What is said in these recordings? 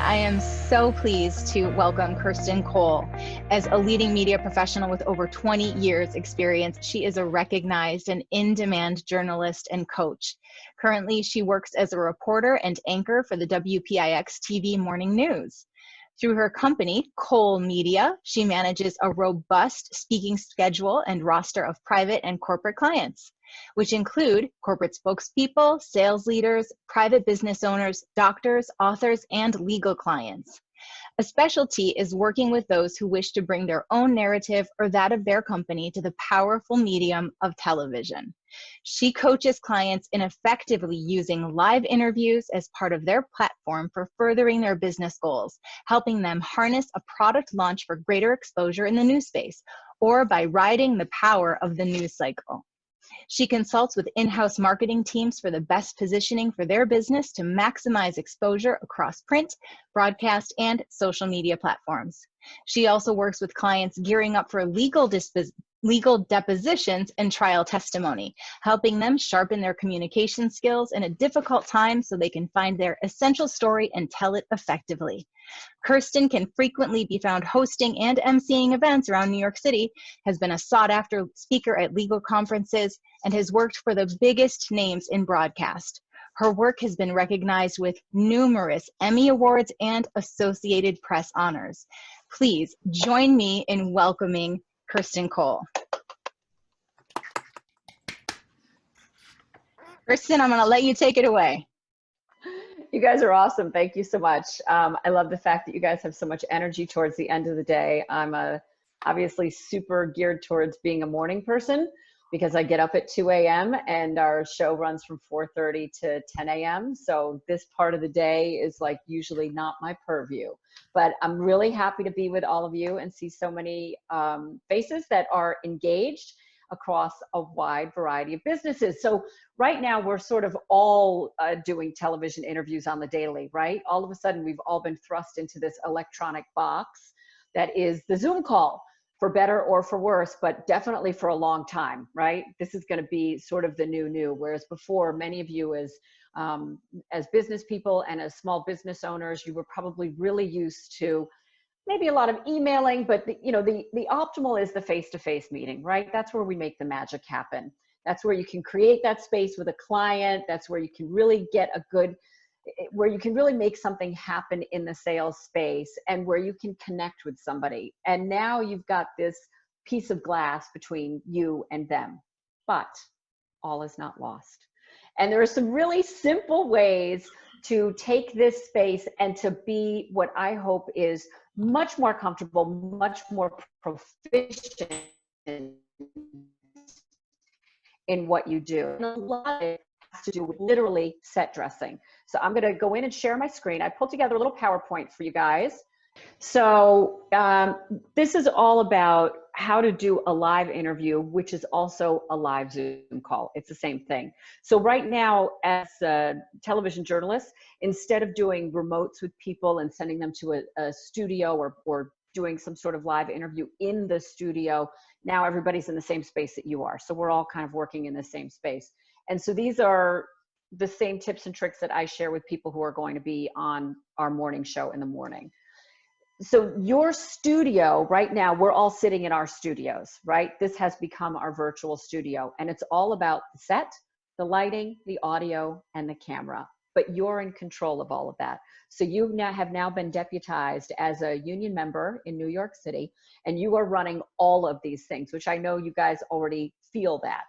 I am so pleased to welcome Kirstin Cole. As a leading media professional with over 20 years experience, she is a recognized and in-demand journalist and coach. Currently, she works as a reporter and anchor for the WPIX TV morning news. Through her company, Cole Media, she manages a robust speaking schedule and roster of private and corporate clients, which include corporate spokespeople, sales leaders, private business owners, doctors, authors, and legal clients. A specialty is working with those who wish to bring their own narrative or that of their company to the powerful medium of television. She coaches clients in effectively using live interviews as part of their platform for furthering their business goals, helping them harness a product launch for greater exposure in the news space, or by riding the power of the news cycle. She consults with in-house marketing teams for the best positioning for their business to maximize exposure across print, broadcast, and social media platforms. She also works with clients gearing up for legal depositions and trial testimony, helping them sharpen their communication skills in a difficult time so they can find their essential story and tell it effectively. Kirstin can frequently be found hosting and emceeing events around New York City, has been a sought-after speaker at legal conferences, and has worked for the biggest names in broadcast. Her work has been recognized with numerous Emmy Awards and Associated Press honors. Please join me in welcoming Kirstin Cole. Kirstin, I'm going to let you take it away. You guys are awesome. Thank you so much. I love the fact that you guys have so much energy towards the end of the day. I'm obviously super geared towards being a morning person because I get up at 2 a.m. and our show runs from 4:30 to 10 a.m. So this part of the day is like usually not my purview. But I'm really happy to be with all of you and see so many faces that are engaged across a wide variety of businesses. So right now we're sort of all doing television interviews on the daily, right? All of a sudden we've all been thrust into this electronic box that is the Zoom call, for better or for worse, but definitely for a long time, right? This is going to be sort of the new, whereas before many of you as business people and as small business owners, you were probably really used to maybe a lot of emailing, but the optimal is the face-to-face meeting, right? That's where we make the magic happen. That's where you can create that space with a client. That's where you can really get where you can really make something happen in the sales space and where you can connect with somebody. And now you've got this piece of glass between you and them, but all is not lost. And there are some really simple ways to take this space and to be what I hope is much more comfortable, much more proficient in what you do. And a lot of it has to do with literally set dressing. So I'm going to go in and share my screen. I pulled together a little PowerPoint for you guys. So this is all about how to do a live interview, which is also a live Zoom call. It's the same thing. So right now, as a television journalist, instead of doing remotes with people and sending them to a studio or doing some sort of live interview in the studio, now everybody's in the same space that you are. So we're all kind of working in the same space. And so these are the same tips and tricks that I share with people who are going to be on our morning show in the morning. So your studio right now, we're all sitting in our studios, right? This has become our virtual studio, and it's all about the set, the lighting, the audio, and the camera. But you're in control of all of that. So you have now been deputized as a union member in New York City, and you are running all of these things, which I know you guys already feel that.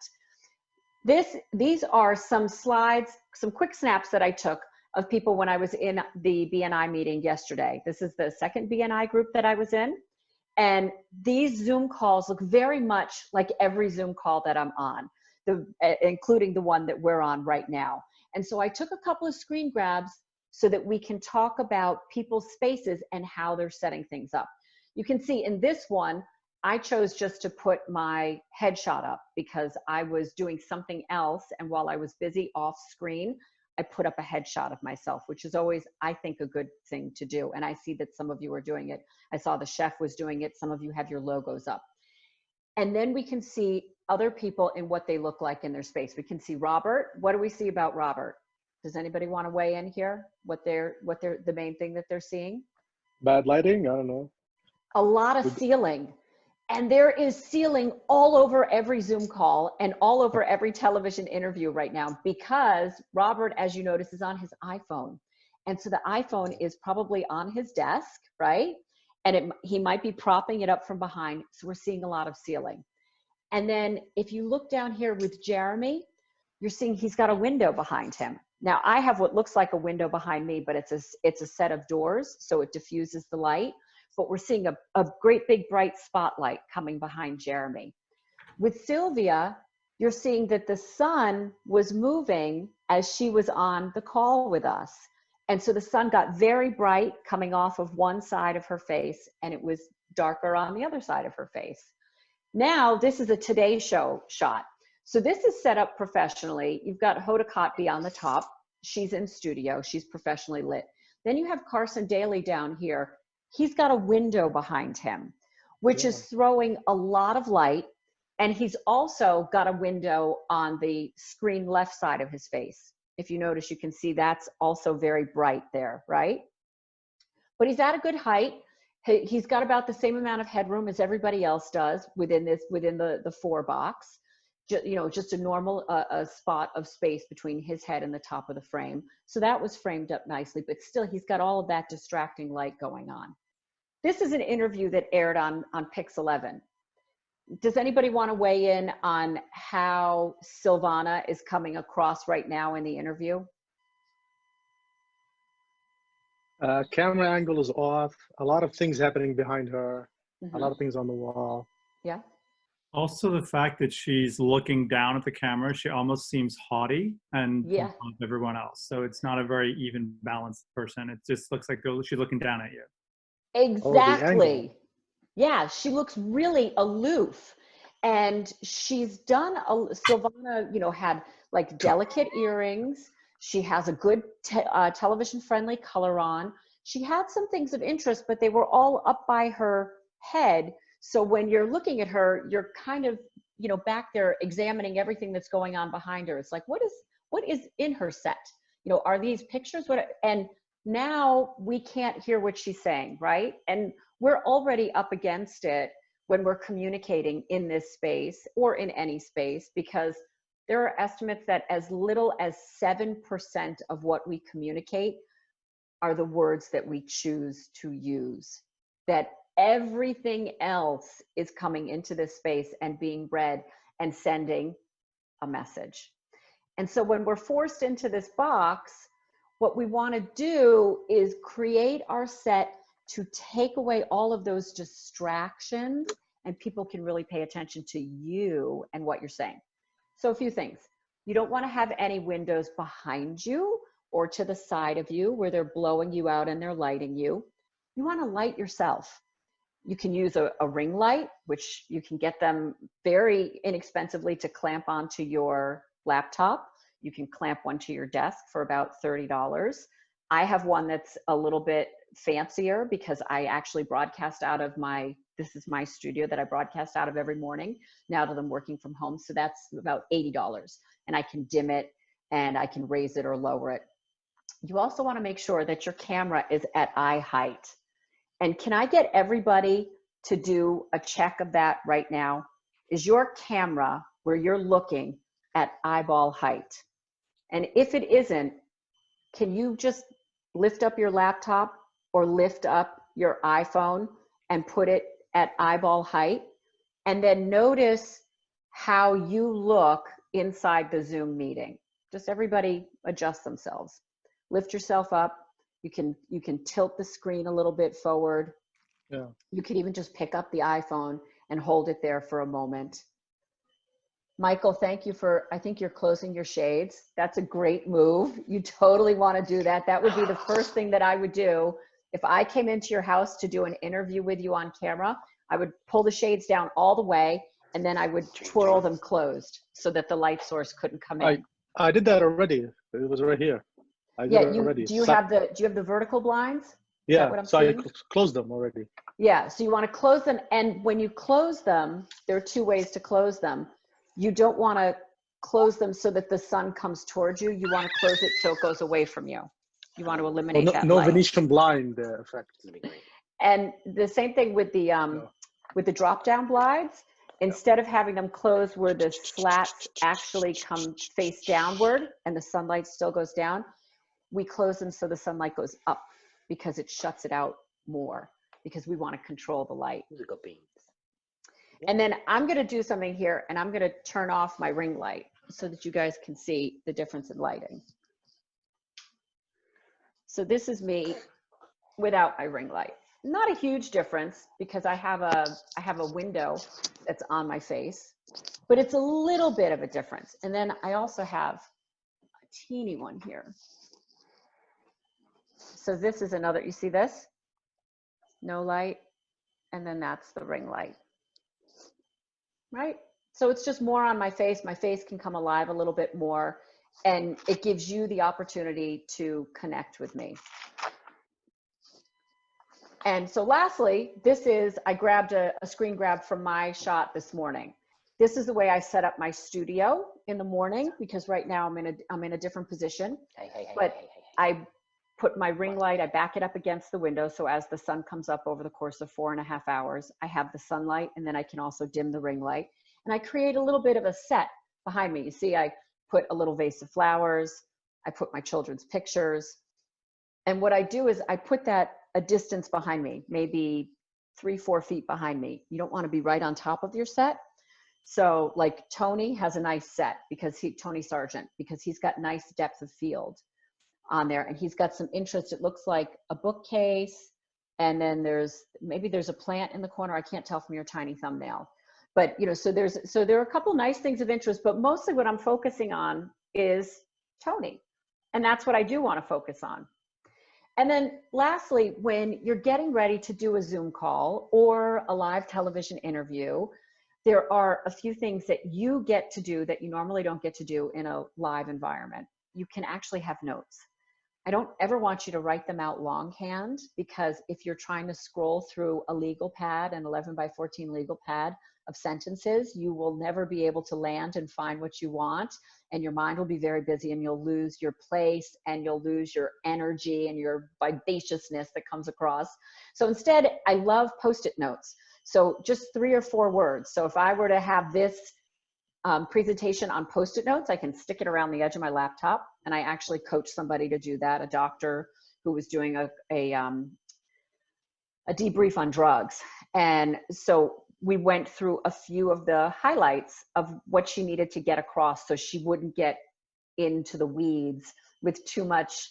These are some slides, some quick snaps that I took of people when I was in the BNI meeting yesterday. This is the second BNI group that I was in. And these Zoom calls look very much like every Zoom call that I'm on, including the one that we're on right now. And so I took a couple of screen grabs so that we can talk about people's spaces and how they're setting things up. You can see in this one, I chose just to put my headshot up because I was doing something else. And while I was busy off screen, I put up a headshot of myself, which is always, I think, a good thing to do. And I see that some of you are doing it. I saw the chef was doing it. Some of you have your logos up. And then we can see other people in what they look like in their space. We can see Robert. What do we see about Robert? Does anybody want to weigh in here? What they're the main thing that they're seeing? Bad lighting? I don't know. A lot of ceiling. And there is ceiling all over every Zoom call and all over every television interview right now, because Robert, as you notice, is on his iPhone. And so the iPhone is probably on his desk, right? And he might be propping it up from behind. So we're seeing a lot of ceiling. And then if you look down here with Jeremy, you're seeing he's got a window behind him. Now I have what looks like a window behind me, but it's a set of doors, so it diffuses the light. But we're seeing a great big bright spotlight coming behind Jeremy. With Sylvia, you're seeing that the sun was moving as she was on the call with us. And so the sun got very bright coming off of one side of her face, and it was darker on the other side of her face. Now, this is a Today Show shot. So this is set up professionally. You've got Hoda Kotb on the top. She's in studio. She's professionally lit. Then you have Carson Daly down here. He's got a window behind him, which is throwing a lot of light. And he's also got a window on the screen left side of his face. If you notice, you can see that's also very bright there, right? But he's at a good height. He's got about the same amount of headroom as everybody else does within the 4 box. Just a normal a spot of space between his head and the top of the frame. So that was framed up nicely, but still he's got all of that distracting light going on. This is an interview that aired on WPIX 11. Does anybody want to weigh in on how Silvana is coming across right now in the interview? Camera angle is off. A lot of things happening behind her. Mm-hmm. A lot of things on the wall. Yeah. Also, the fact that she's looking down at the camera, she almost seems haughty and above everyone else. So it's not a very even balanced person. It just looks like she's looking down at you. Exactly. Yeah, she looks really aloof. And she's done, Silvana, had like delicate earrings. She has a good television friendly color on. She had some things of interest, but they were all up by her head. So when you're looking at her, you're kind of, back there examining everything that's going on behind her. It's like, what is in her set? Are these pictures? And now we can't hear what she's saying, right? And we're already up against it when we're communicating in this space or in any space, because there are estimates that as little as 7% of what we communicate are the words that we choose to use. That everything else is coming into this space and being read and sending a message. And so when we're forced into this box, what we want to do is create our set to take away all of those distractions, and people can really pay attention to you and what you're saying. So a few things. You don't want to have any windows behind you or to the side of you where they're blowing you out and they're lighting you. You want to light yourself. You can use a ring light, which you can get them very inexpensively to clamp onto your laptop. You can clamp one to your desk for about $30. I have one that's a little bit fancier because I actually broadcast out of this is my studio that I broadcast out of every morning now that I'm working from home. So that's about $80, and I can dim it and I can raise it or lower it. You also want to make sure that your camera is at eye height. And can I get everybody to do a check of that right now? Is your camera where you're looking at eyeball height? And if it isn't, can you just lift up your laptop or lift up your iPhone and put it at eyeball height? And then notice how you look inside the Zoom meeting. Just everybody adjust themselves. Lift yourself up. You can tilt the screen a little bit forward. Yeah. You could even just pick up the iPhone and hold it there for a moment. Michael, thank you I think you're closing your shades. That's a great move. You totally want to do that. That would be the first thing that I would do. If I came into your house to do an interview with you on camera, I would pull the shades down all the way, and then I would twirl them closed so that the light source couldn't come in. I did that already. It was right here. I did it already. Do you have the vertical blinds? Yeah, so I closed them already. Yeah, so you want to close them, and when you close them, there are 2 ways to close them. You don't want to close them so that the sun comes towards you. You want to close it so it goes away from you. You want to eliminate that no light. Venetian blind effect. And the same thing with the drop down blinds. Instead of having them closed where the slats actually come face downward and the sunlight still goes down, we close them so the sunlight goes up, because it shuts it out more, because we want to control the light. And then I'm going to do something here, and I'm going to turn off my ring light so that you guys can see the difference in lighting. So this is me without my ring light. Not a huge difference, because I have a window that's on my face, but it's a little bit of a difference. And then I also have a teeny one here. So this is another, you see this? No light, and then that's the ring light, right? So it's just more on my face. My face can come alive a little bit more, and it gives you the opportunity to connect with me. And so lastly, I grabbed a screen grab from my shot this morning. This is the way I set up my studio in the morning, because right now I'm in a different position. I put my ring light, I back it up against the window, so as the sun comes up over the course of 4.5 hours, I have the sunlight, and then I can also dim the ring light. And I create a little bit of a set behind me. You see, I put a little vase of flowers, I put my children's pictures. And what I do is I put that a distance behind me, maybe 3-4 feet behind me. You don't want to be right on top of your set. So like Tony has a nice set, because Tony Sargent, because he's got nice depth of field on there, and he's got some interest. It looks like a bookcase, and then there's a plant in the corner. I can't tell from your tiny thumbnail, but so there are a couple nice things of interest, but mostly what I'm focusing on is Tony, and that's what I do want to focus on. And then lastly, when you're getting ready to do a Zoom call or a live television interview, there are a few things that you get to do that you normally don't get to do in a live environment. You can actually have notes. I don't ever want you to write them out longhand, because if you're trying to scroll through a legal pad, an 11x14 legal pad of sentences, you will never be able to land and find what you want, and your mind will be very busy, and you'll lose your place, and you'll lose your energy and your vivaciousness that comes across. So instead, I love Post-it notes. So just 3 or 4 words. So if I were to have this presentation on Post-it notes, I can stick it around the edge of my laptop, and I actually coach somebody to do that, a doctor who was doing a debrief on drugs. And so we went through a few of the highlights of what she needed to get across, so she wouldn't get into the weeds with too much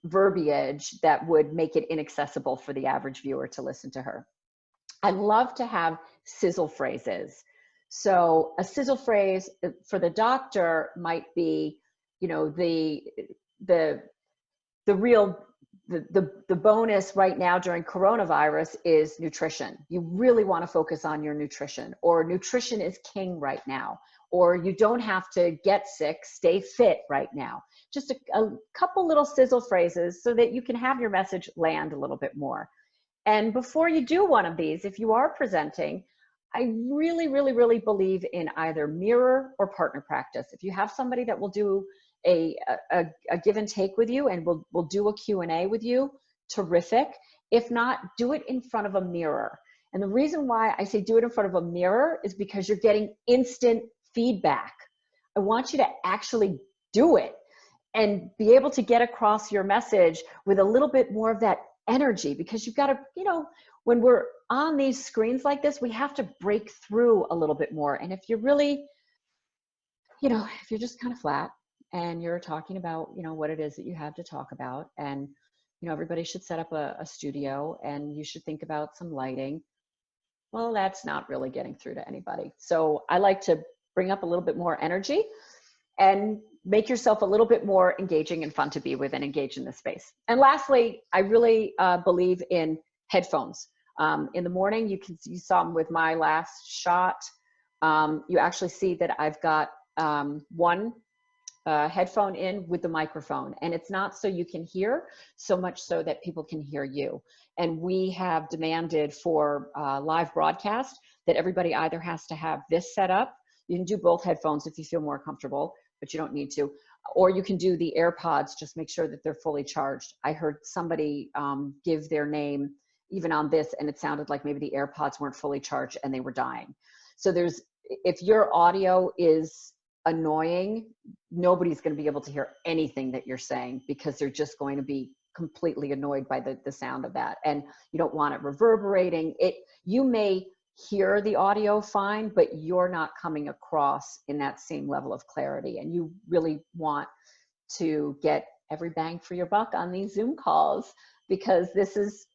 verbiage that would make it inaccessible for the average viewer to listen to her. I love to have sizzle phrases. So a sizzle phrase for the doctor might be, the bonus right now during coronavirus is nutrition. You really want to focus on your nutrition, or nutrition is king right now, or you don't have to get sick, stay fit right now. Just a couple little sizzle phrases so that you can have your message land a little bit more. And before you do one of these, if you are presenting, I really, really, really believe in either mirror or partner practice. If you have somebody that will do a give and take with you, and will do a Q&A with you, terrific. If not, do it in front of a mirror. And the reason why I say do it in front of a mirror is because you're getting instant feedback. I want you to actually do it and be able to get across your message with a little bit more of that energy, because you've got to, when we're on these screens like this, we have to break through a little bit more. And if you're really, if you're just kind of flat and you're talking about, what it is that you have to talk about, and, everybody should set up a studio, and you should think about some lighting, well, that's not really getting through to anybody. So I like to bring up a little bit more energy and make yourself a little bit more engaging and fun to be with and engage in this space. And lastly, I really believe in headphones. In the morning, you saw them with my last shot. You actually see that I've got one headphone in with the microphone, and it's not so you can hear, so much so that people can hear you. And we have demanded for live broadcast that everybody either has to have this set up You can do both headphones if you feel more comfortable, but you don't need to. Or you can do the AirPods, just make sure that they're fully charged. I heard somebody give their name even on this, and it sounded like maybe the AirPods weren't fully charged and they were dying. So if your audio is annoying, nobody's going to be able to hear anything that you're saying, because they're just going to be completely annoyed by the sound of that. And you don't want it reverberating. You may hear the audio fine, but you're not coming across in that same level of clarity. And you really want to get every bang for your buck on these Zoom calls, because this is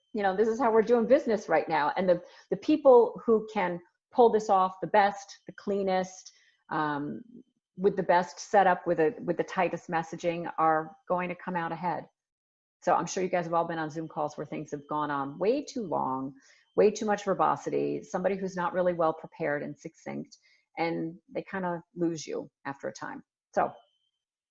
how we're doing business right now. And the people who can pull this off the best, the cleanest, with the best setup, with the tightest messaging, are going to come out ahead. So I'm sure you guys have all been on Zoom calls where things have gone on way too long, way too much verbosity, somebody who's not really well prepared and succinct, and they kind of lose you after a time. So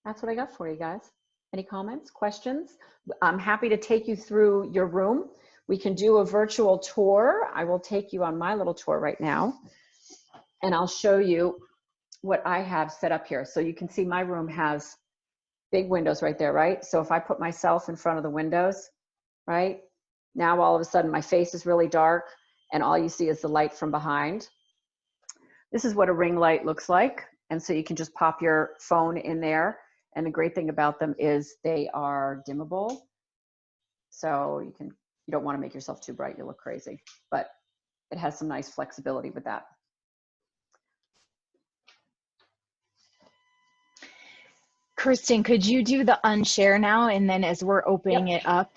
that's what I got for you guys. Any comments, questions? I'm happy to take you through your room. We can do a virtual tour. I will take you on my little tour right now, and I'll show you what I have set up here. So you can see my room has big windows right there, right? So if I put myself in front of the windows, right? Now all of a sudden my face is really dark and all you see is the light from behind. This is what a ring light looks like. And so you can just pop your phone in there. And the great thing about them is they are dimmable. So you don't want to make yourself too bright, you'll look crazy, but it has some nice flexibility with that. Kirstin, could you do the unshare now? And then as we're opening it up,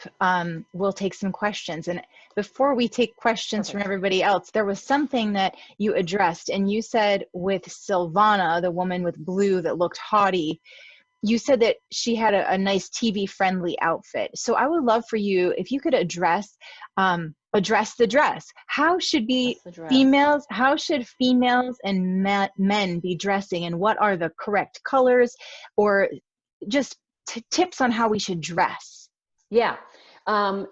we'll take some questions. And before we take questions from everybody else, there was something that you addressed, and you said with Silvana, the woman with blue that looked haughty, you said that she had a nice TV friendly outfit. So I would love for you, if you could address the dress. How should females and men be dressing, and what are the correct colors, or just tips on how we should dress? Yeah.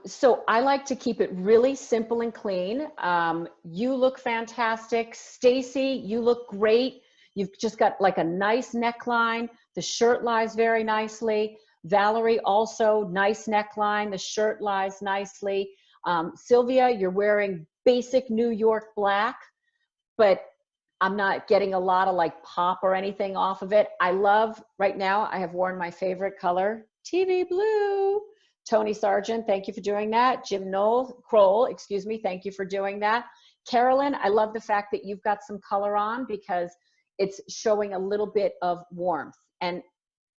So I like to keep it really simple and clean. You look fantastic. Stacy, you look great. You've just got like a nice neckline. The shirt lies very nicely. Valerie, also nice neckline. The shirt lies nicely. Sylvia, you're wearing basic New York black, but I'm not getting a lot of like pop or anything off of it. I love, right now, I have worn my favorite color, TV blue. Tony Sargent, thank you for doing that. Jim Kroll, excuse me, thank you for doing that. Carolyn, I love the fact that you've got some color on, because it's showing a little bit of warmth. And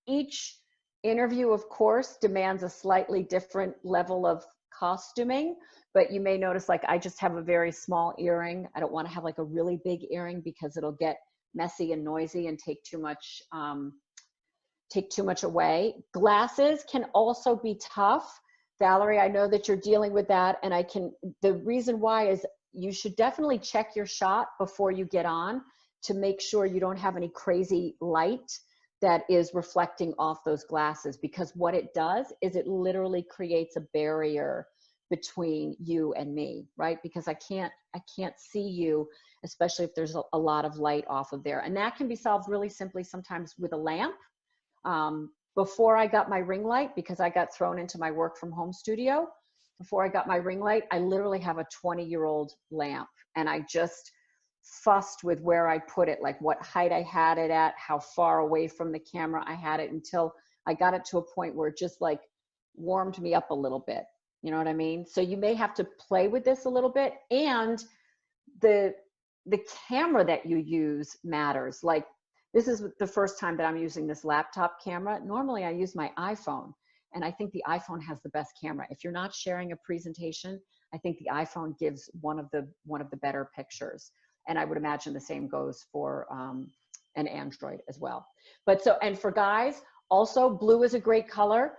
each interview, of course, demands a slightly different level of costuming, but you may notice, like, I just have a very small earring. I don't want to have like a really big earring, because it'll get messy and noisy and take too much away. Glasses can also be tough. Valerie, I know that you're dealing with that, and the reason why is you should definitely check your shot before you get on, to make sure you don't have any crazy light that is reflecting off those glasses, because what it does is it literally creates a barrier between you and me, right? Because I can't see you, especially if there's a lot of light off of there. And that can be solved really simply sometimes with a lamp. Before I got my ring light, because I got thrown into my work from home studio, before I got my ring light, I literally have a 20-year-old lamp, and I just fussed with where I put it, like what height I had it at, how far away from the camera I had it, until I got it to a point where it just like warmed me up a little bit. You know what I mean? So you may have to play with this a little bit, and the camera that you use matters. Like, this is the first time that I'm using this laptop camera. Normally I use my iPhone, and I think the iPhone has the best camera. If you're not sharing a presentation, I think the iPhone gives one of the better pictures. And I would imagine the same goes for an Android as well. But and for guys, also blue is a great color.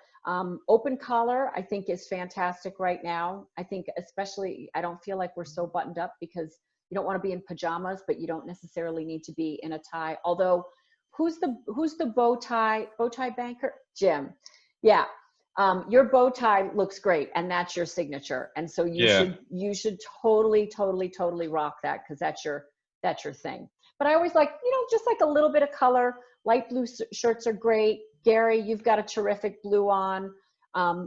Open collar, I think, is fantastic right now. I think especially, I don't feel like we're so buttoned up, because you don't want to be in pajamas, but you don't necessarily need to be in a tie. Although, who's the bow tie banker? Jim. Yeah. Your bow tie looks great, and that's your signature. And so you should totally rock that, because that's your thing. But I always like, just like a little bit of color. Light blue shirts are great. Gary, you've got a terrific blue on.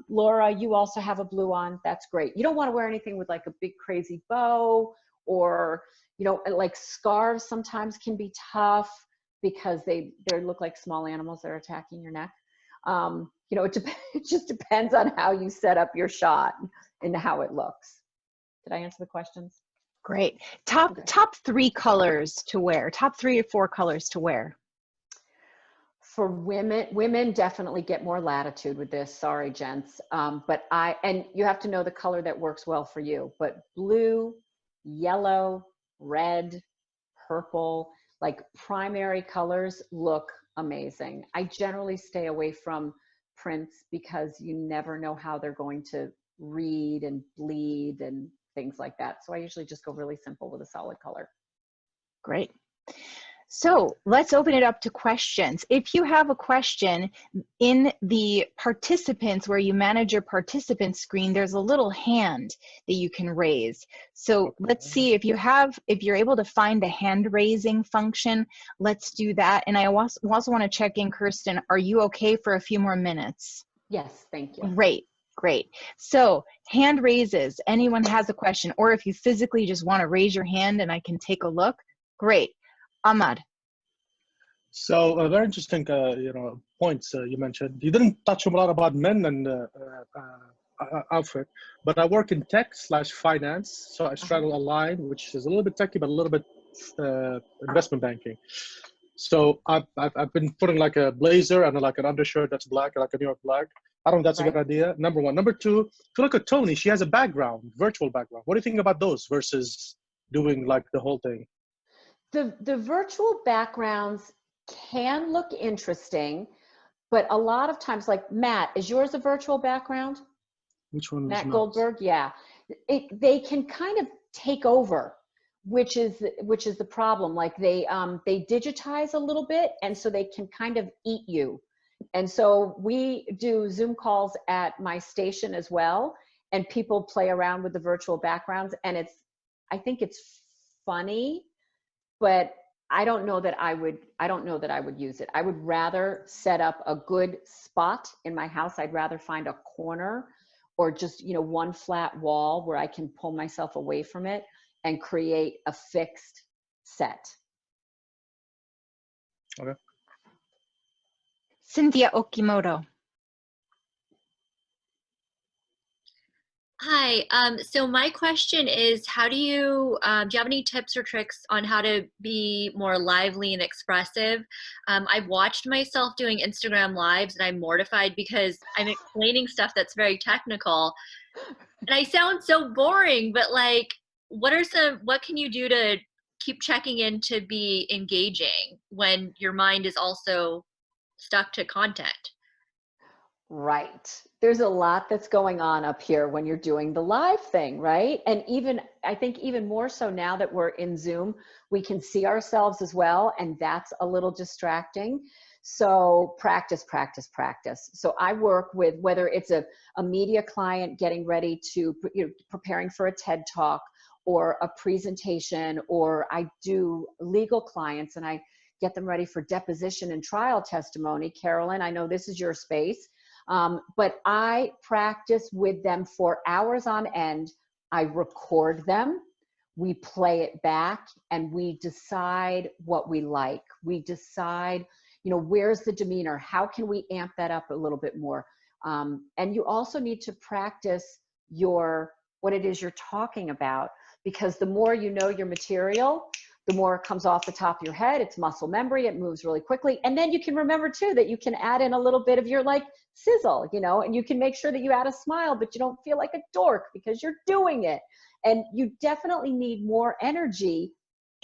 Laura, you also have a blue on. That's great. You don't want to wear anything with like a big crazy bow, or, like scarves sometimes can be tough because they look like small animals that are attacking your neck. It just depends on how you set up your shot and how it looks. Did I answer the questions? Great. Top 3 colors to wear. Top 3 or 4 colors to wear. For women definitely get more latitude with this. Sorry, gents. And you have to know the color that works well for you. But blue, yellow, red, purple, like primary colors look amazing. I generally stay away from prints because you never know how they're going to read and bleed and things like that. So I usually just go really simple with a solid color. Great. So let's open it up to questions. If you have a question in the participants, where you manage your participant screen, there's a little hand that you can raise. So let's see if you're able to find the hand raising function. Let's do that. And I also want to check in, Kirstin, are you okay for a few more minutes? Yes, thank you. Great. So hand raises, anyone has a question, or if you physically just want to raise your hand and I can take a look, great. Ahmad. So very interesting, points you mentioned. You didn't touch a lot about men and outfit, but I work in tech/finance, so I straddle a line which is a little bit techy, but a little bit investment banking. So I've been putting like a blazer and like an undershirt that's black, like a New York black. I don't know if that's a good idea. Number one. Number two, if you look at Tony, she has a background, virtual background. What do you think about those versus doing like the whole thing? The virtual backgrounds can look interesting, but a lot of times, like Matt, is yours a virtual background? Which one? Matt Goldberg, yeah. They can kind of take over, which is the problem. Like they digitize a little bit, and so they can kind of eat you. And so we do Zoom calls at my station as well, and people play around with the virtual backgrounds, and I think it's funny, but I don't know that I would use it. I would rather set up a good spot in my house. I'd rather find a corner or just, one flat wall where I can pull myself away from it and create a fixed set. Okay. Cynthia Okimoto. Hi, so my question is, do you have any tips or tricks on how to be more lively and expressive? I've watched myself doing Instagram lives and I'm mortified because I'm explaining stuff that's very technical and I sound so boring, but like, what can you do to keep checking in to be engaging when your mind is also stuck to content? Right. There's a lot that's going on up here when you're doing the live thing, right? And I think even more so now that we're in Zoom, we can see ourselves as well, and that's a little distracting. So practice. So I work with, whether it's a media client getting ready to, preparing for a TED Talk or a presentation, or I do legal clients and I get them ready for deposition and trial testimony. Carolyn, I know this is your space. But I practice with them for hours on end. I record them, we play it back, and we decide what we like. We decide, where's the demeanor? How can we amp that up a little bit more? And you also need to practice what it is you're talking about, because the more you know your material, the more it comes off the top of your head. It's muscle memory. It moves really quickly. And then you can remember too that you can add in a little bit of your sizzle, and you can make sure that you add a smile, but you don't feel like a dork because you're doing it. And you definitely need more energy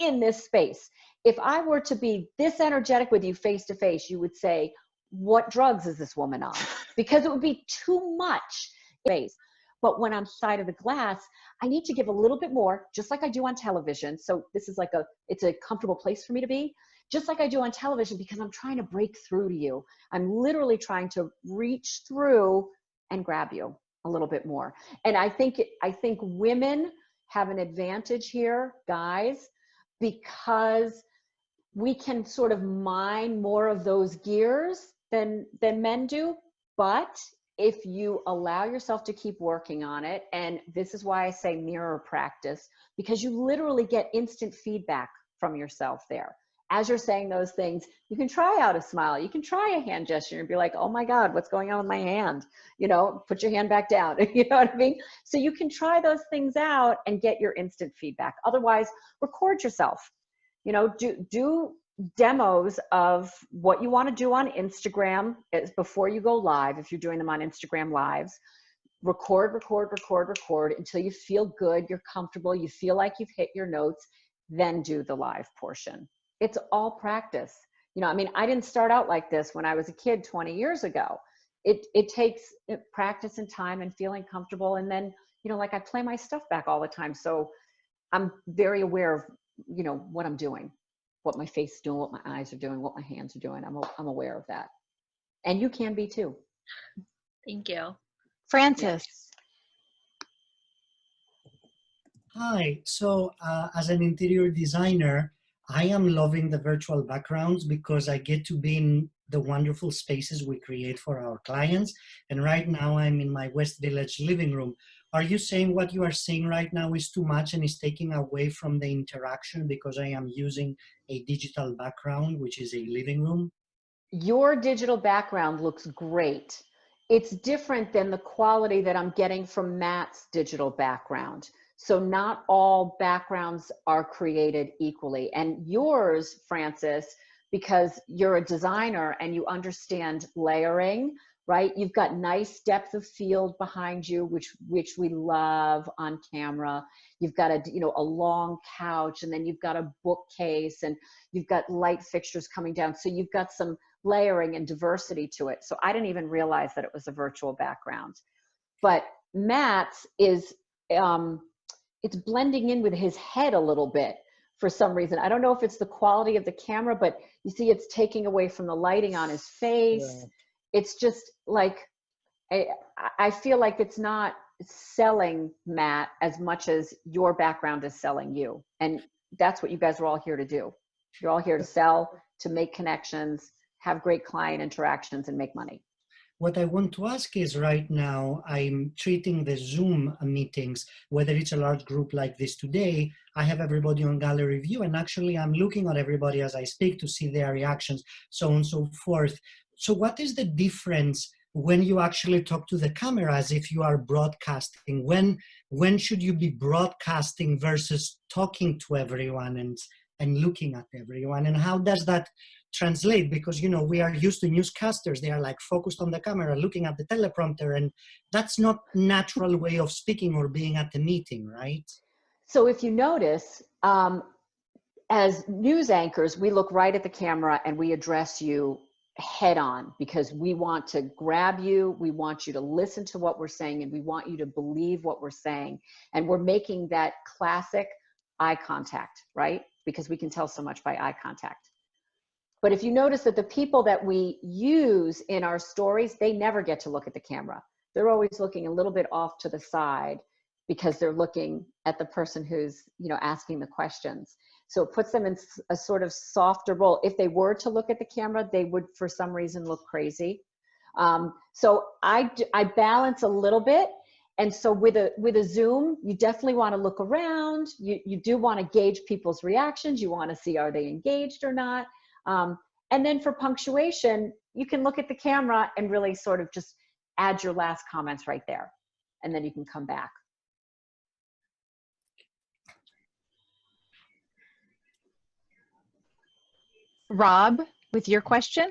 in this space. If I were to be this energetic with you face to face, you would say, what drugs is this woman on? Because it would be too much space. But when I'm side of the glass, I need to give a little bit more, just like I do on television. So this is it's a comfortable place for me to be, just like I do on television, because I'm trying to break through to you. I'm literally trying to reach through and grab you a little bit more. And I think women have an advantage here, guys, because we can sort of mine more of those gears than men do. But if you allow yourself to keep working on it, and this is why I say mirror practice, because you literally get instant feedback from yourself there. As you're saying those things, you can try out a smile, you can try a hand gesture and be like, oh my God, what's going on with my hand? You know, put your hand back down. You know what I mean? So you can try those things out and get your instant feedback. Otherwise, record yourself. You know, do demos of what you want to do on Instagram before you go live. If you're doing them on Instagram lives, record until you feel good, you're comfortable, you feel like you've hit your notes, then do the live portion. It's all practice. You know, I mean, I didn't start out like this when I was a kid 20 years ago. It takes practice and time and feeling comfortable. And then, you know, like I play my stuff back all the time. So I'm very aware of, you know, what I'm doing, what my face is doing, what my eyes are doing, what my hands are doing. I'm aware of that. And you can be too. Thank you. Francis. Yes. Hi, so as an interior designer, I am loving the virtual backgrounds because I get to be in the wonderful spaces we create for our clients. And right now I'm in my West Village living room. Are you saying what you are seeing right now is too much and is taking away from the interaction because I am using a digital background, which is a living room? Your digital background looks great. It's different than the quality that I'm getting from Matt's digital background. So not all backgrounds are created equally. And yours, Francis, because you're a designer and you understand layering, right? You've got nice depth of field behind you, which we love on camera. You've got a long couch, and then you've got a bookcase, and you've got light fixtures coming down. So you've got some layering and diversity to it. So I didn't even realize that it was a virtual background. But Matt's is, it's blending in with his head a little bit for some reason. I don't know if it's the quality of the camera, but you see it's taking away from the lighting on his face. Yeah. It's just like, I feel like it's not selling Matt as much as your background is selling you. And that's what you guys are all here to do. You're all here to sell, to make connections, have great client interactions, and make money. What I want to ask is, right now, I'm treating the Zoom meetings, whether it's a large group like this today, I have everybody on gallery view, and actually I'm looking at everybody as I speak to see their reactions, so on and so forth. So what is the difference when you actually talk to the camera as if you are broadcasting? When should you be broadcasting versus talking to everyone and looking at everyone? And how does that translate? Because, you know, we are used to newscasters. They are like focused on the camera, looking at the teleprompter, and that's not natural way of speaking or being at the meeting, right? So if you notice, as news anchors, we look right at the camera and we address you head on because we want to grab you. We want you to listen to what we're saying, and we want you to believe what we're saying. And we're making that classic eye contact, right? Because we can tell so much by eye contact. But if you notice that the people that we use in our stories, they never get to look at the camera. They're always looking a little bit off to the side because they're looking at the person who's, you know, asking the questions. So it puts them in a sort of softer role. If they were to look at the camera, they would, for some reason, look crazy. So I balance a little bit. And so with a Zoom, you definitely want to look around. You do want to gauge people's reactions. You want to see, are they engaged or not? And then for punctuation, you can look at the camera and really sort of just add your last comments right there. And then you can come back. Rob, with your question?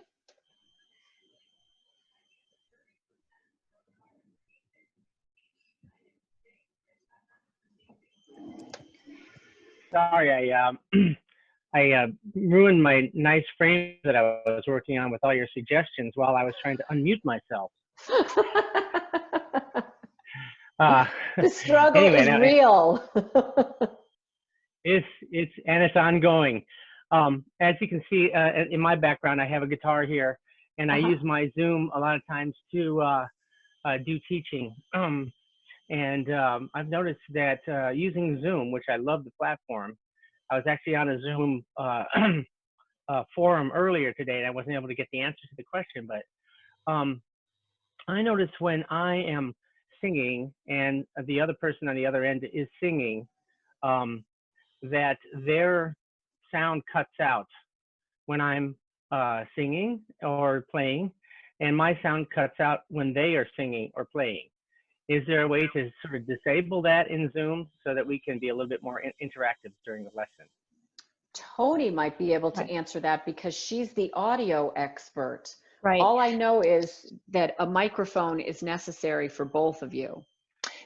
Sorry, I ruined my nice frame that I was working on with all your suggestions while I was trying to unmute myself. The struggle is real. It's ongoing. As you can see in my background, I have a guitar here, and I use my Zoom a lot of times to do teaching. And I've noticed that using Zoom, which I love the platform, I was actually on a Zoom forum earlier today, and I wasn't able to get the answer to the question, but I notice when I am singing and the other person on the other end is singing, that their sound cuts out when I'm singing or playing, and my sound cuts out when they are singing or playing. Is there a way to sort of disable that in Zoom so that we can be a little bit more interactive during the lesson? Tony might be able to answer that because she's the audio expert. Right. All I know is that a microphone is necessary for both of you.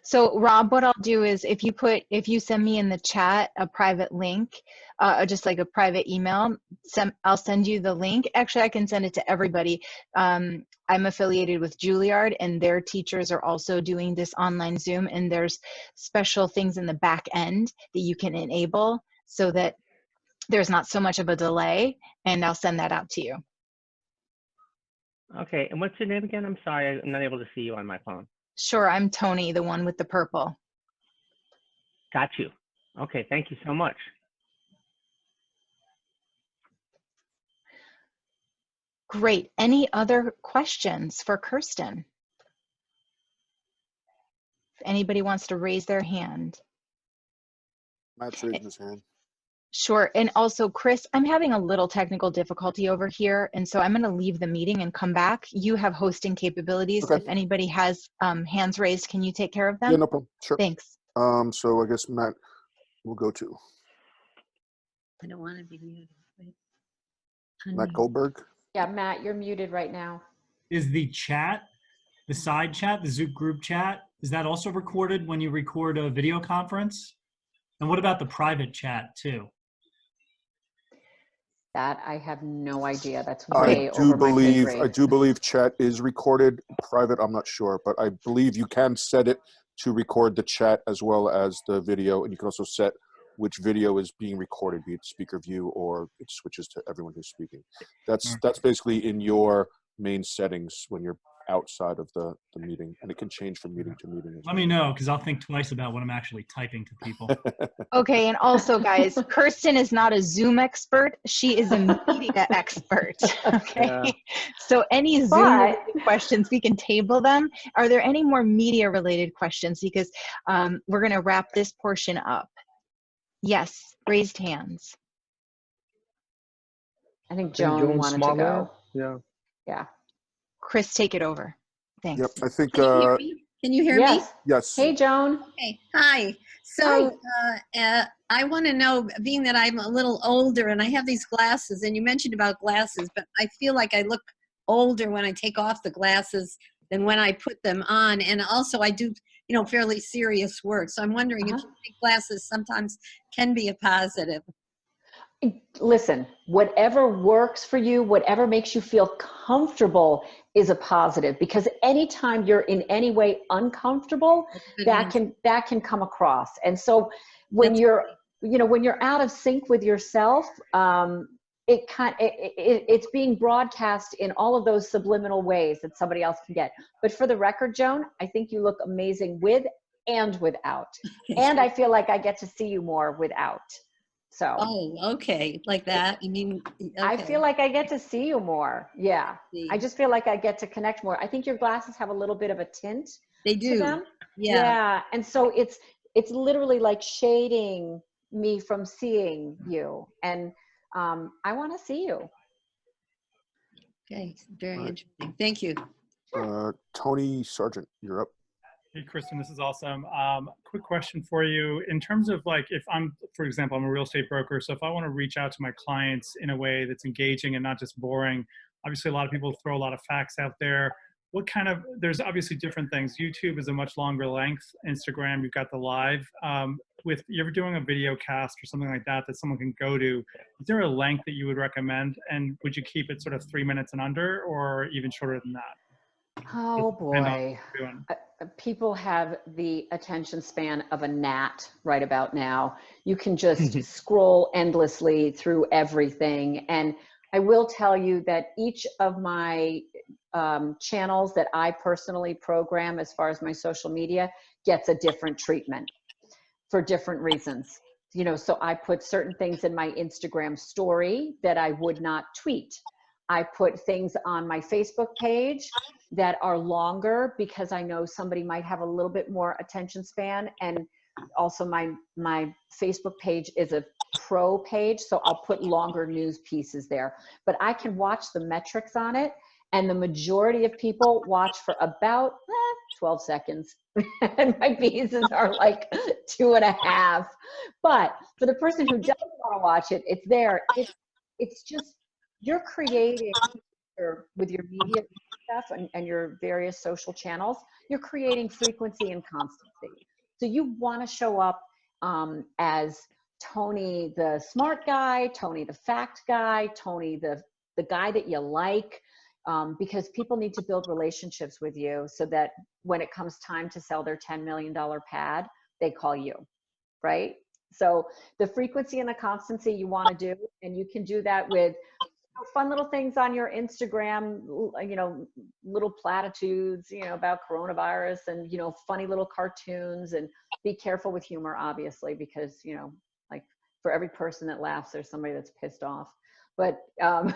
So Rob, what I'll do is if you send me in the chat a private link, just like a private email, I'll send you the link. Actually, I can send it to everybody. I'm affiliated with Juilliard, and their teachers are also doing this online Zoom, and there's special things in the back end that you can enable so that there's not so much of a delay, and I'll send that out to you. Okay, and what's your name again? I'm sorry, I'm not able to see you on my phone. Sure, I'm Tony, the one with the purple. Got you. Okay, thank you so much. Great. Any other questions for Kirstin? If anybody wants to raise their hand. Matt's raising his hand. Sure. And also, Chris, I'm having a little technical difficulty over here, and so I'm going to leave the meeting and come back. You have hosting capabilities. Okay. If anybody has hands raised, can you take care of them? Yeah, no problem. Sure. Thanks. So I guess Matt will go to. I don't want to be muted. Matt Goldberg. Yeah, Matt, you're muted right now. Is the chat, the side chat, the Zoom group chat, is that also recorded when you record a video conference? And what about the private chat too? That I have no idea. That's way over my pay grade. I do believe chat is recorded. Private, I'm not sure, but I believe you can set it to record the chat as well as the video, and you can also set which video is being recorded, be it speaker view or it switches to everyone who's speaking. That's basically in your main settings when you're outside of the meeting, and it can change from meeting to meeting. Let me know, because I'll think twice about what I'm actually typing to people. Okay, and also, guys, Kirstin is not a Zoom expert. She is a media expert. Okay, Yeah. So any Zoom questions, we can table them. Are there any more media-related questions? Because we're going to wrap this portion up. Yes, raised hands. I think Joan wanted to go. Yeah. Yeah. Chris, take it over. Thanks. Yep, I think. Can you hear me? Can you hear me? Yes. Hey, Joan. Okay. Hi. So I want to know, being that I'm a little older and I have these glasses, and you mentioned about glasses, but I feel like I look older when I take off the glasses than when I put them on. And also I do, fairly serious work. So I'm wondering if you think glasses sometimes can be a positive. Listen, whatever works for you, whatever makes you feel comfortable is a positive, because anytime you're in any way uncomfortable, that can come across. And so when you're out of sync with yourself, it's being broadcast in all of those subliminal ways that somebody else can get. But for the record, Joan, I think you look amazing with and without. And I feel like I get to see you more without. So. Oh, okay. Like that. I mean, okay. I feel like I get to see you more. Yeah. I just feel like I get to connect more. I think your glasses have a little bit of a tint. They do. To them. Yeah. Yeah. And so it's literally like shading me from seeing you. And I want to see you. Okay. Very interesting. Thank you. Tony Sargent, you're up. Hey, Kirstin, this is awesome. Quick question for you. In terms of like, if I'm, for example, I'm a real estate broker, so if I want to reach out to my clients in a way that's engaging and not just boring, obviously a lot of people throw a lot of facts out there. What kind of, there's obviously different things. YouTube is a much longer length. Instagram, you've got the live. With you ever doing a video cast or something like that someone can go to, is there a length that you would recommend? And would you keep it sort of 3 minutes and under, or even shorter than that? Oh boy. People have the attention span of a gnat right about now. You can just scroll endlessly through everything. And I will tell you that each of my channels that I personally program as far as my social media gets a different treatment for different reasons. You know, so I put certain things in my Instagram story that I would not tweet. I put things on my Facebook page that are longer because I know somebody might have a little bit more attention span. And also my Facebook page is a pro page, so I'll put longer news pieces there. But I can watch the metrics on it, and the majority of people watch for about 12 seconds. And my pieces are like 2.5. But for the person who doesn't want to watch it, it's there. It's just, you're creating with your media stuff and your various social channels, you're creating frequency and constancy. So you want to show up as Tony the smart guy, Tony the fact guy, Tony the guy that you like, because people need to build relationships with you so that when it comes time to sell their $10 million pad, they call you, right? So the frequency and the constancy you want to do, and you can do that with fun little things on your Instagram, you know, little platitudes, you know, about coronavirus, and, you know, funny little cartoons, and be careful with humor, obviously, because, you know, like for every person that laughs, there's somebody that's pissed off. But, you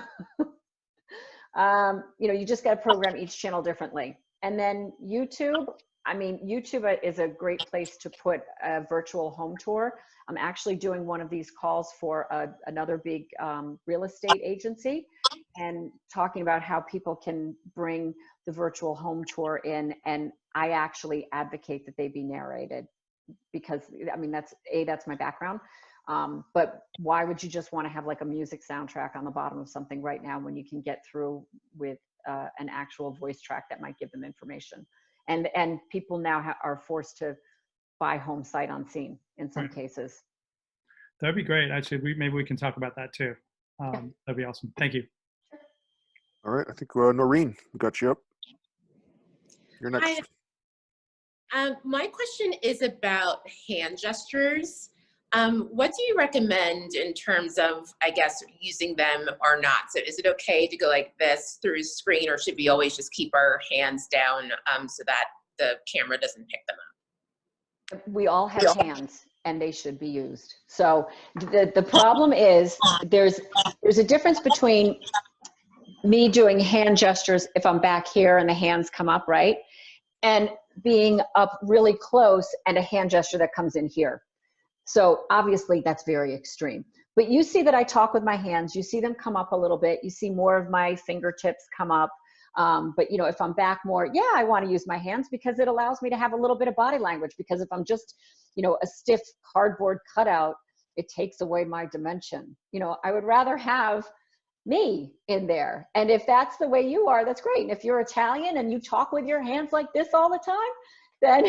know, you just got to program each channel differently. And then YouTube, I mean, YouTube is a great place to put a virtual home tour. I'm actually doing one of these calls for another big real estate agency, and talking about how people can bring the virtual home tour in. And I actually advocate that they be narrated, because I mean, that's my background. But why would you just want to have like a music soundtrack on the bottom of something right now when you can get through with an actual voice track that might give them information? And people now are forced to buy home sight unseen in some cases. That'd be great. Actually, maybe we can talk about that too. That'd be awesome. Thank you. All right, I think Noreen, we got you up. You're next. Hi. My question is about hand gestures. What do you recommend in terms of, I guess, using them or not? So is it okay to go like this through a screen, or should we always just keep our hands down so that the camera doesn't pick them up? We all have hands, and they should be used. So the problem is there's a difference between me doing hand gestures if I'm back here and the hands come up, right? And being up really close and a hand gesture that comes in here. So obviously that's very extreme. But you see that I talk with my hands, you see them come up a little bit, you see more of my fingertips come up. But you know, if I'm back more, yeah, I want to use my hands because it allows me to have a little bit of body language, because if I'm just, you know, a stiff cardboard cutout, it takes away my dimension. You know, I would rather have me in there. And if that's the way you are, that's great. And if you're Italian and you talk with your hands like this all the time, then,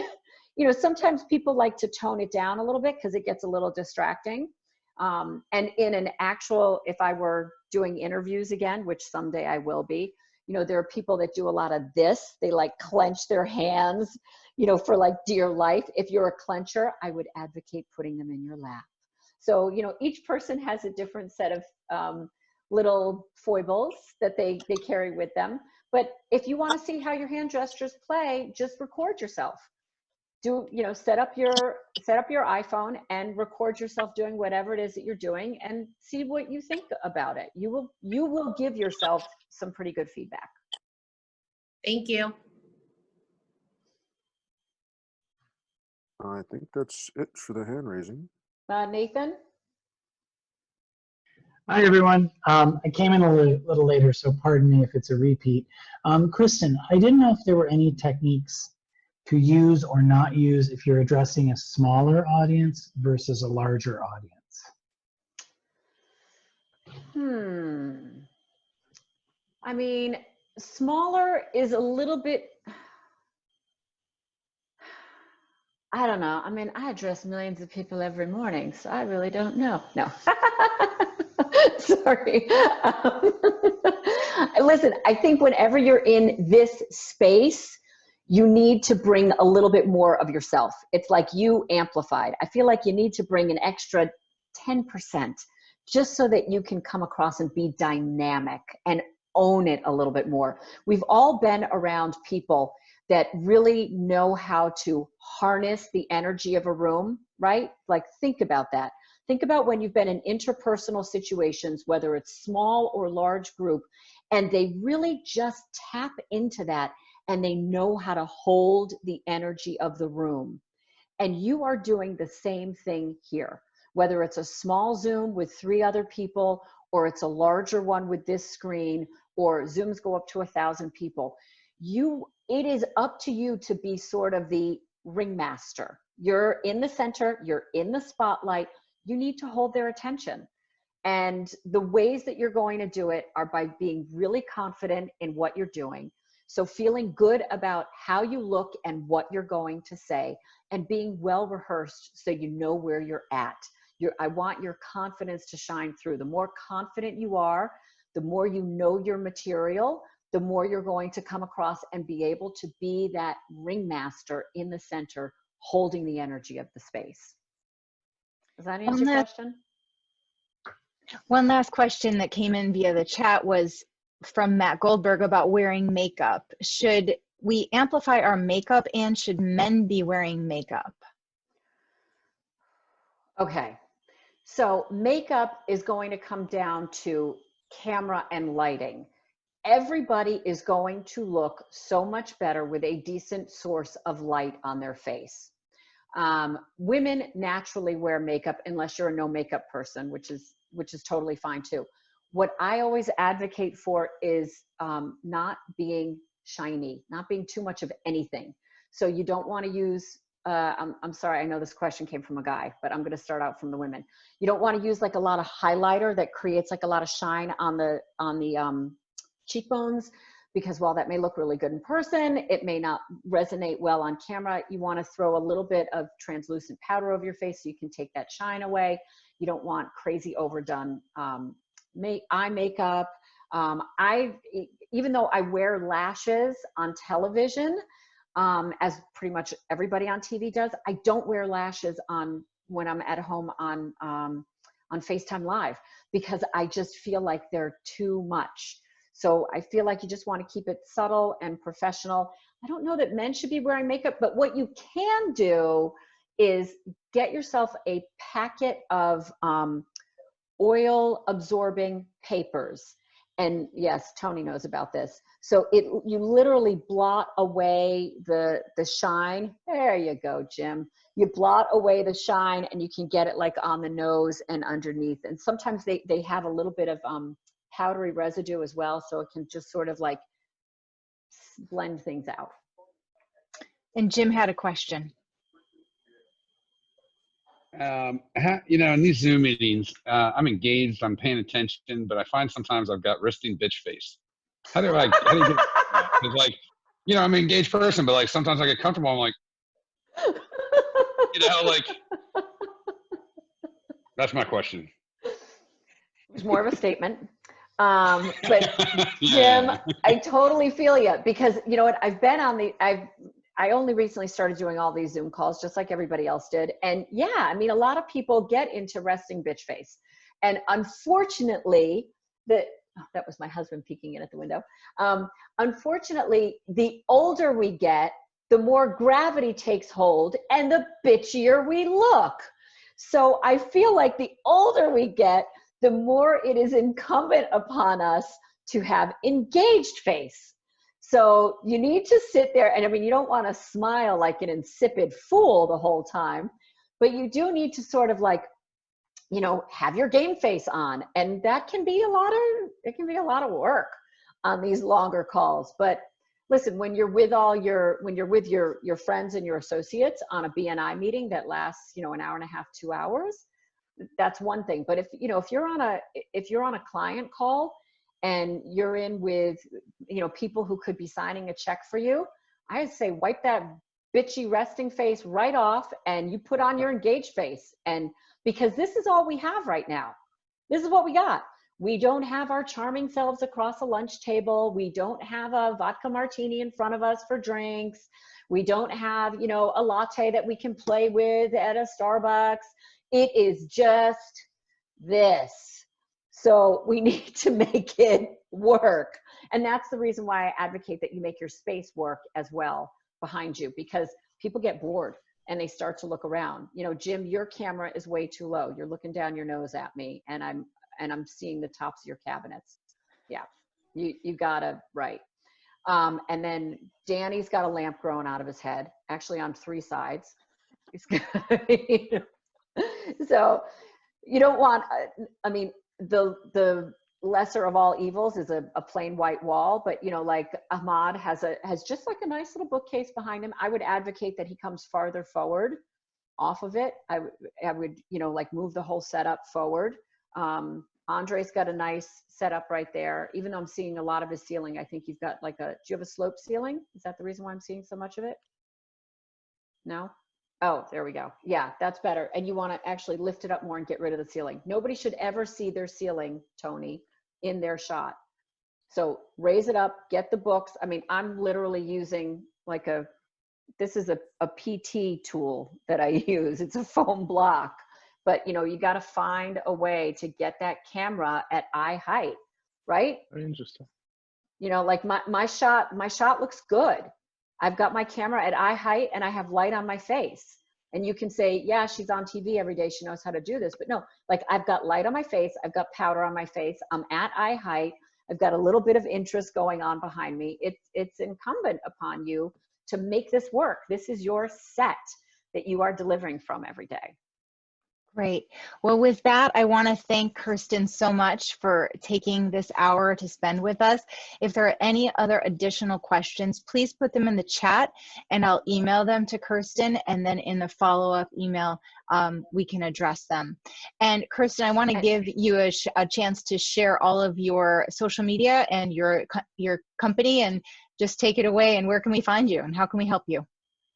you know, sometimes people like to tone it down a little bit because it gets a little distracting. And in an actual, if I were doing interviews again, which someday I will be, you know, there are people that do a lot of this. They like clench their hands, you know, for like dear life. If you're a clencher, I would advocate putting them in your lap. So, you know, each person has a different set of little foibles that they carry with them. But if you want to see how your hand gestures play, just record yourself. Do, you know, set up your iPhone and record yourself doing whatever it is that you're doing, and see what you think about it. You will give yourself some pretty good feedback. Thank you. I think that's it for the hand raising. Nathan? Hi, everyone. I came in a little later, so pardon me if it's a repeat. Kirstin, I didn't know if there were any techniques to use or not use if you're addressing a smaller audience versus a larger audience. I mean, smaller is a little bit, I don't know. I mean, I address millions of people every morning, so I really don't know. No. Sorry. Listen, I think whenever you're in this space, you need to bring a little bit more of yourself. It's like you amplified. I feel like you need to bring an extra 10% just so that you can come across and be dynamic and own it a little bit more. We've all been around people that really know how to harness the energy of a room, right? Like, think about that. Think about when you've been in interpersonal situations, whether it's small or large group, and they really just tap into that and they know how to hold the energy of the room. And you are doing the same thing here, whether it's a small Zoom with 3 other people, or it's a larger one with this screen, or Zooms go up to 1,000 people. It is up to you to be sort of the ringmaster. You're in the center, you're in the spotlight, you need to hold their attention. And the ways that you're going to do it are by being really confident in what you're doing. So feeling good about how you look and what you're going to say, and being well rehearsed so you know where you're at. I want your confidence to shine through. The more confident you are, the more you know your material, the more you're going to come across and be able to be that ringmaster in the center, holding the energy of the space. Does that answer your question? One last question that came in via the chat was from Matt Goldberg about wearing makeup. Should we amplify our makeup, and should men be wearing makeup? Okay, so makeup is going to come down to camera and lighting. Everybody is going to look so much better with a decent source of light on their face. Women naturally wear makeup unless you're a no makeup person, which is totally fine too. What I always advocate for is not being shiny, not being too much of anything. So you don't want to use, I'm sorry, I know this question came from a guy, but I'm going to start out from the women. You don't want to use like a lot of highlighter that creates like a lot of shine on the cheekbones, because while that may look really good in person, it may not resonate well on camera. You want to throw a little bit of translucent powder over your face so you can take that shine away. You don't want crazy overdone eye makeup. Even though I wear lashes on television, as pretty much everybody on TV does, I don't wear lashes when I'm at home on FaceTime Live, because I just feel like they're too much. So I feel like you just want to keep it subtle and professional. I don't know that men should be wearing makeup, but what you can do is get yourself a packet of oil absorbing papers. And yes, Tony knows about this. So you literally blot away the shine. There you go, Jim. You blot away the shine, and you can get it like on the nose and underneath. And sometimes they have a little bit of powdery residue as well, so it can just sort of like blend things out. And Jim had a question. You know, in these Zoom meetings, I'm engaged, I'm paying attention, but I find sometimes I've got resting bitch face. How do you get, because like, you know, I'm an engaged person, but like sometimes I get comfortable, I'm like, you know, like, that's my question. It's more of a statement. But Jim, I totally feel you, because you know what, I only recently started doing all these Zoom calls just like everybody else did. And yeah, I mean, a lot of people get into resting bitch face. And unfortunately, that was my husband peeking in at the window. Unfortunately, the older we get, the more gravity takes hold and the bitchier we look. So I feel like the older we get, the more it is incumbent upon us to have engaged face. So you need to sit there, and I mean, you don't want to smile like an insipid fool the whole time, but you do need to sort of like, you know, have your game face on. And that can be a lot of work on these longer calls. But listen, when you're with your friends and your associates on a BNI meeting that lasts, you know, an hour and a half, 2 hours, that's one thing. But if you're on a client call and you're in with, you know, people who could be signing a check for you, I'd say wipe that bitchy resting face right off and you put on your engaged face. And because this is all we have right now. This is what we got. We don't have our charming selves across a lunch table. We don't have a vodka martini in front of us for drinks. We don't have, you know, a latte that we can play with at a Starbucks. It is just this. So we need to make it work. And that's the reason why I advocate that you make your space work as well behind you, because people get bored and they start to look around. You know, Jim, your camera is way too low. You're looking down your nose at me, and I'm seeing the tops of your cabinets. Yeah, you got it right. And then Danny's got a lamp growing out of his head, actually on 3 sides. So you don't want, I mean, the lesser of all evils is a plain white wall, but you know, like Ahmad has just like a nice little bookcase behind him. I would advocate that he comes farther forward off of it. I would, you know, like move the whole setup forward. Andre's got a nice setup right there. Even though I'm seeing a lot of his ceiling, I think you've got like do you have a slope ceiling? Is that the reason why I'm seeing so much of it? No? Oh, there we go. Yeah, that's better. And you want to actually lift it up more and get rid of the ceiling. Nobody should ever see their ceiling, Tony, in their shot. So raise it up, get the books. I mean, I'm literally using like this is a PT tool that I use. It's a foam block. But you know, you got to find a way to get that camera at eye height, right? Very interesting. You know, like my shot looks good. I've got my camera at eye height and I have light on my face. And you can say, yeah, she's on TV every day, she knows how to do this. But no, like I've got light on my face, I've got powder on my face, I'm at eye height, I've got a little bit of interest going on behind me. It's incumbent upon you to make this work. This is your set that you are delivering from every day. Great. Well, with that, I want to thank Kirstin so much for taking this hour to spend with us. If there are any other additional questions, please put them in the chat and I'll email them to Kirstin, and then in the follow-up email, we can address them. And Kirstin, I want to give you a chance to share all of your social media and your company, and just take it away. And where can we find you and how can we help you?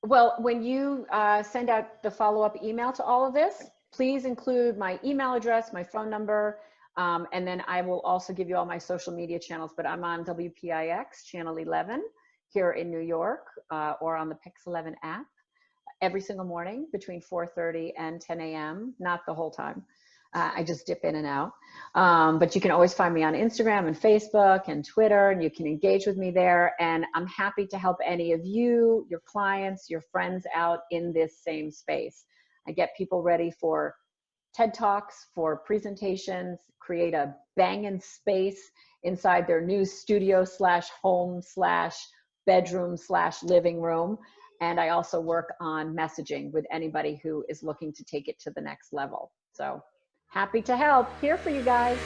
Well, when you send out the follow-up email to all of this, please include my email address, my phone number, and then I will also give you all my social media channels. But I'm on WPIX channel 11 here in New York, or on the PIX 11 app every single morning between 4:30 and 10 a.m. Not the whole time. I just dip in and out. But you can always find me on Instagram and Facebook and Twitter, and you can engage with me there. And I'm happy to help any of you, your clients, your friends out in this same space. I get people ready for TED Talks, for presentations, create a banging space inside their new studio / home / bedroom / living room. And I also work on messaging with anybody who is looking to take it to the next level. So happy to help. Here for you guys.